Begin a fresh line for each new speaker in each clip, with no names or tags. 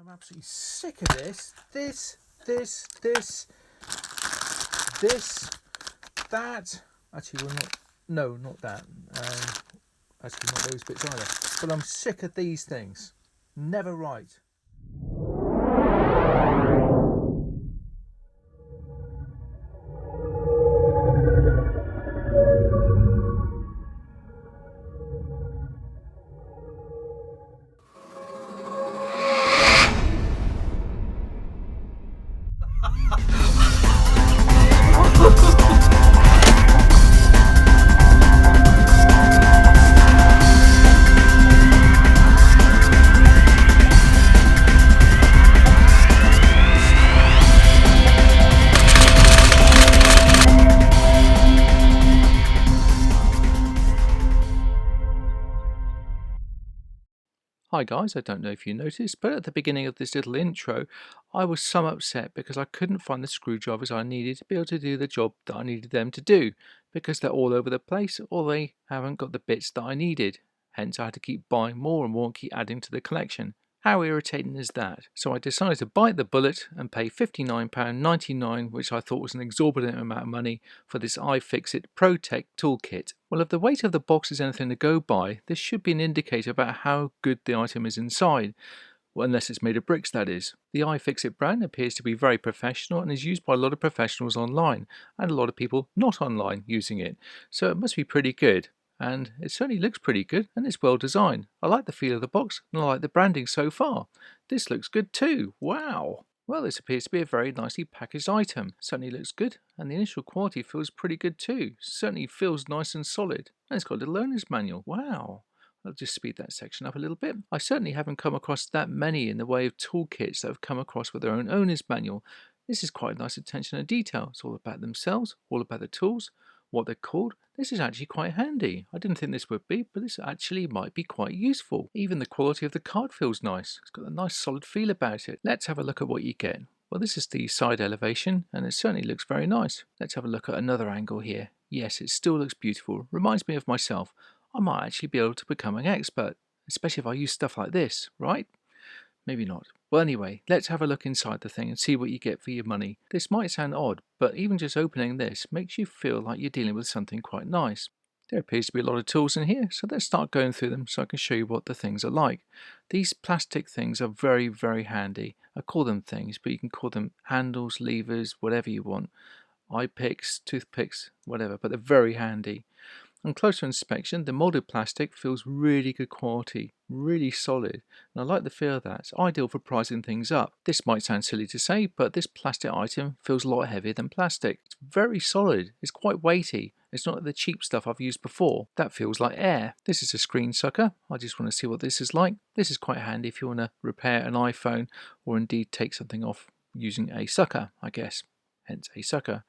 I'm absolutely sick of this, that. Actually, well, not that. Actually, not those bits either. But I'm sick of these things. Never right.
Hi guys, I don't know if you noticed, but at the beginning of this little intro, I was somewhat upset because I couldn't find the screwdrivers I needed to be able to do the job that I needed them to do, because they're all over the place or they haven't got the bits that I needed. Hence I had to keep buying more and more and keep adding to the collection. How irritating is that? So I decided to bite the bullet and pay £59.99, which I thought was an exorbitant amount of money, for this iFixit Pro Tech Toolkit. Well, if the weight of the box is anything to go by, this should be an indicator about how good the item is inside. Well, unless it's made of bricks, that is. The iFixit brand appears to be very professional and is used by a lot of professionals online, and a lot of people not online using it, so it must be pretty good. And it certainly looks pretty good, and it's well designed. I like the feel of the box, and I like the branding so far. This looks good too. Wow! Well, this appears to be a very nicely packaged item. Certainly looks good, and the initial quality feels pretty good too. Certainly feels nice and solid. And it's got a little owner's manual. Wow! I'll just speed that section up a little bit. I certainly haven't come across that many in the way of toolkits that have come across with their own owner's manual. This is quite nice attention to detail. It's all about themselves, all about the tools, what they're called. This is actually quite handy. I didn't think this would be, but this actually might be quite useful. Even the quality of the card feels nice. It's got a nice solid feel about it. Let's have a look at what you get. Well, this is the side elevation, and it certainly looks very nice. Let's have a look at another angle here. Yes, it still looks beautiful. Reminds me of myself. I might actually be able to become an expert, especially if I use stuff like this, right? Maybe not. Well, anyway, let's have a look inside the thing and see what you get for your money. This might sound odd, but even just opening this makes you feel like you're dealing with something quite nice. There appears to be a lot of tools in here, so let's start going through them so I can show you what the things are like. These plastic things are very, very handy. I call them things, but you can call them handles, levers, whatever you want. Eye picks, toothpicks, whatever, but they're very handy. On closer inspection, the molded plastic feels really good quality, really solid, and I like the feel of that. It's ideal for pricing things up. This might sound silly to say, but this plastic item feels a lot heavier than plastic. It's very solid, it's quite weighty. It's not like the cheap stuff I've used before. That feels like air. This is a screen sucker. I just want to see what this is like. This is quite handy if you want to repair an iPhone or indeed take something off using a sucker, I guess. Hence a sucker.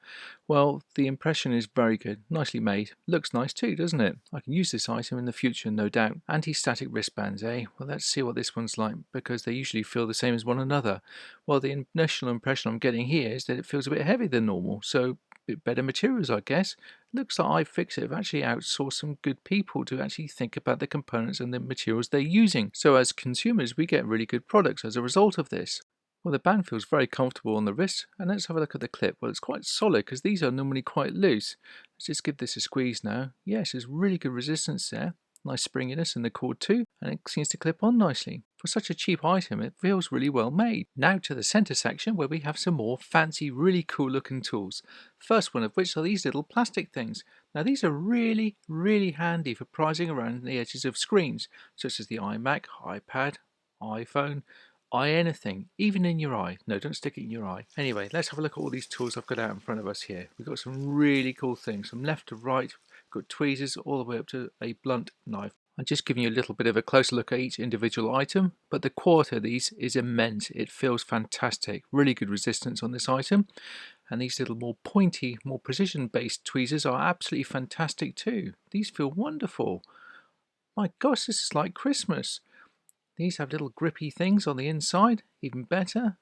Well, the impression is very good, nicely made. Looks nice too, doesn't it? I can use this item in the future, no doubt. Anti-static wristbands, eh? Well, let's see what this one's like, because they usually feel the same as one another. Well, the initial impression I'm getting here is that it feels a bit heavier than normal, so a bit better materials, I guess. Looks like iFixit have actually outsourced some good people to actually think about the components and the materials they're using. So as consumers, we get really good products as a result of this. Well, the band feels very comfortable on the wrist, and let's have a look at the clip. Well, it's quite solid because these are normally quite loose. Let's just give this a squeeze now. Yes, there's really good resistance there. Nice springiness in the cord too, and it seems to clip on nicely. For such a cheap item, it feels really well made. Now to the center section where we have some more fancy, really cool looking tools. First one of which are these little plastic things. Now these are really, really handy for prizing around the edges of screens, such as the iMac, iPad, iPhone, anything, even in your eye. No, don't stick it in your eye. Anyway, let's have a look at all these tools I've got out in front of us here. We've got some really cool things from left to right. We've got tweezers all the way up to a blunt knife. I'm just giving you a little bit of a closer look at each individual item, but the quality of these is immense. It feels fantastic. Really good resistance on this item. And these little more pointy, more precision-based tweezers are absolutely fantastic too. These feel wonderful. My gosh, this is like Christmas. These have little grippy things on the inside, even better.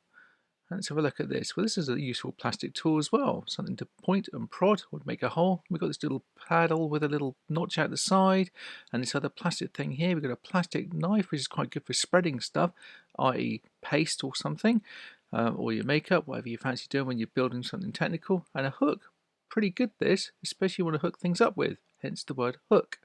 Let's have a look at this. Well, this is a useful plastic tool as well. Something to point and prod or make a hole. We've got this little paddle with a little notch out the side. And this other plastic thing here. We've got a plastic knife, which is quite good for spreading stuff, i.e. paste or something. Or your makeup, whatever you fancy doing when you're building something technical. And a hook. Pretty good this, especially when you want to hook things up with. Hence the word hook.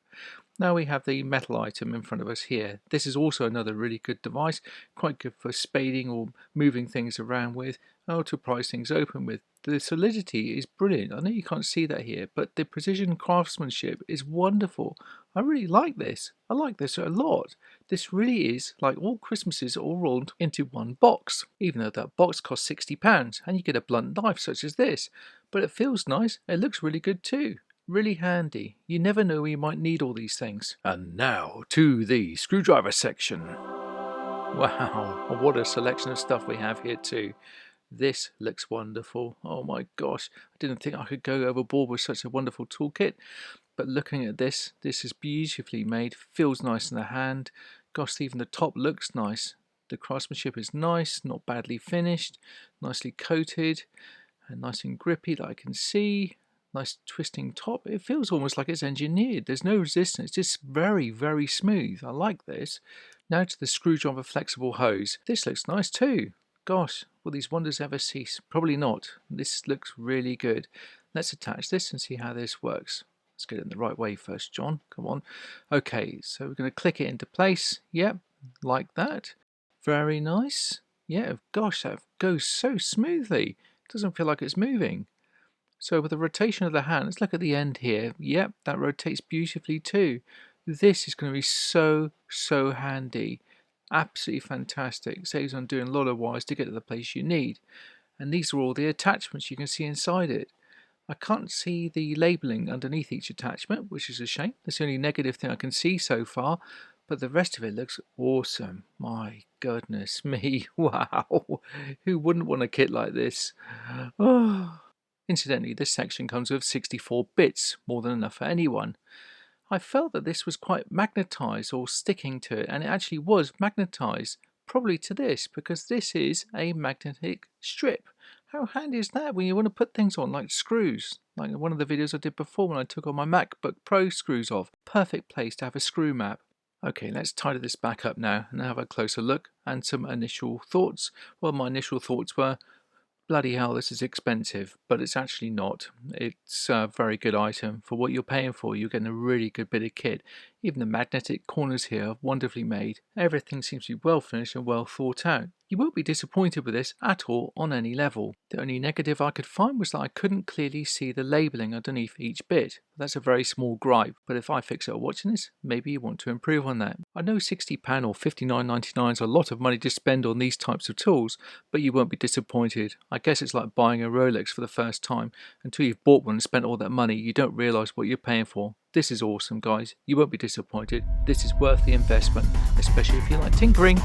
Now we have the metal item in front of us here. This is also another really good device, quite good for spading or moving things around with, or to prise things open with. The solidity is brilliant. I know you can't see that here, but the precision craftsmanship is wonderful. I really like this. I like this a lot. This really is like all Christmases all rolled into one box, even though that box costs £60 and you get a blunt knife such as this. But it feels nice. It looks really good too. Really handy. You never know when you might need all these things. And now to the screwdriver section. Wow, what a selection of stuff we have here too. This looks wonderful. Oh my gosh, I didn't think I could go overboard with such a wonderful toolkit. But looking at this is beautifully made, feels nice in the hand. Gosh, even the top looks nice. The craftsmanship is nice, not badly finished, nicely coated, and nice and grippy that I can see. Nice twisting top. It feels almost like it's engineered. There's no resistance, just very, very smooth. I like this. Now to the screwdriver flexible hose. This looks nice too. Gosh, will these wonders ever cease? Probably not. This looks really good. Let's attach this and see how this works. Let's get it in the right way first, John. Come on. Okay, so we're going to click it into place. Yep, like that. Very nice. Yeah, gosh, that goes so smoothly. It doesn't feel like it's moving. So with the rotation of the hand, let's look at the end here. Yep, that rotates beautifully too. This is going to be so handy. Absolutely fantastic. Saves on doing a lot of wires to get to the place you need. And these are all the attachments you can see inside it. I can't see the labelling underneath each attachment, which is a shame. That's the only negative thing I can see so far. But the rest of it looks awesome. My goodness me. Wow. Who wouldn't want a kit like this? Oh. Incidentally, this section comes with 64 bits, more than enough for anyone. I felt that this was quite magnetised or sticking to it, and it actually was magnetised, probably to this, because this is a magnetic strip. How handy is that when you want to put things on, like screws? Like one of the videos I did before when I took all my MacBook Pro screws off. Perfect place to have a screw map. Okay, let's tidy this back up now and have a closer look and some initial thoughts. Well, my initial thoughts were, bloody hell, this is expensive, but it's actually not. It's a very good item. For what you're paying for, you're getting a really good bit of kit. Even the magnetic corners here are wonderfully made. Everything seems to be well finished and well thought out. You won't be disappointed with this at all on any level. The only negative I could find was that I couldn't clearly see the labelling underneath each bit. That's a very small gripe, but if iFixit are watching this, maybe you want to improve on that. I know £60 or $59.99 is a lot of money to spend on these types of tools, but you won't be disappointed. I guess it's like buying a Rolex for the first time. Until you've bought one and spent all that money, you don't realise what you're paying for. This is awesome, guys. You won't be disappointed. This is worth the investment, especially if you like tinkering.